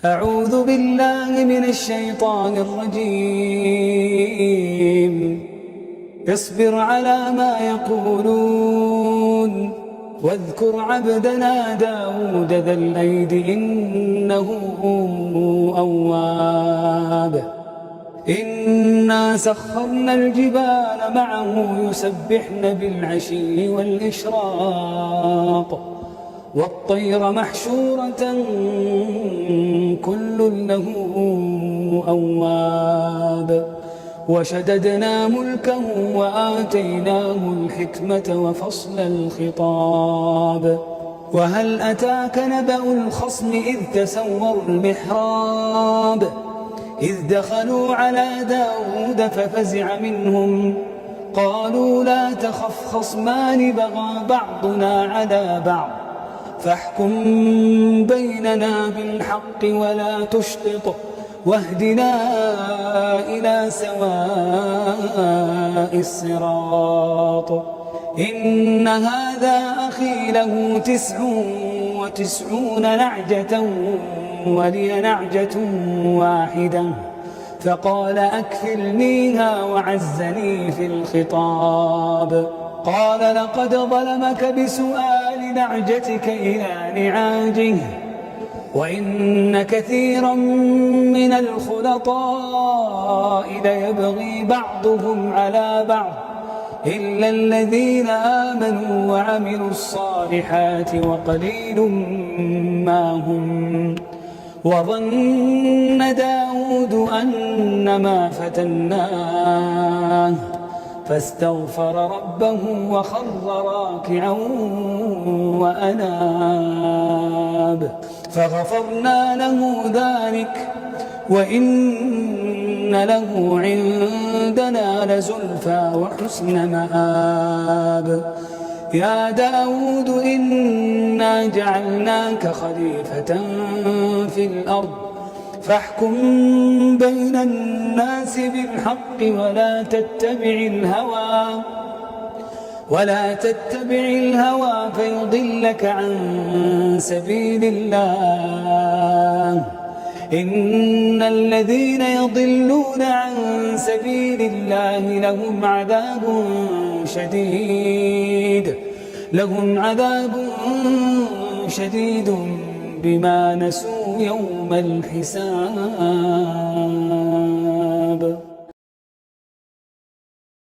أعوذ بالله من الشيطان الرجيم. اصبر على ما يقولون واذكر عبدنا داود ذا الأيد إنه أواب. إنا سخرنا الجبال معه يسبحن بالعشي والإشراق والطير محشورة كل له أواب. وشددنا ملكه وآتيناه الحكمة وفصل الخطاب. وهل أتاك نبأ الخصم إذ تسوروا المحراب إذ دخلوا على داود ففزع منهم قالوا لا تخف خصمان بغى بعضنا على بعض فاحكم بيننا بالحق ولا تشطط واهدنا إلى سواء الصراط. إن هذا أخي له 99 نعجة ولي نعجة واحدة فقال أكفلنيها وعزني في الخطاب. قال لقد ظلمك بسؤال نعجتك إلى نعاجه وإن كثيرا من الخلطاء ليبغي بعضهم على بعض إلا الذين آمنوا وعملوا الصالحات وقليل ما هم. وظن داود أنما فتناه فاستغفر ربه وخر راكعا وأناب فغفرنا له ذلك وإن له عندنا لزلفى وحسن مآب. يا داود إنا جعلناك خليفة في الأرض فاحكم بين الناس بالحق ولا تتبع الهوى فيضلك عن سبيل الله. إن الذين يضلون عن سبيل الله لهم عذاب شديد بما نسوا يوم الحساب.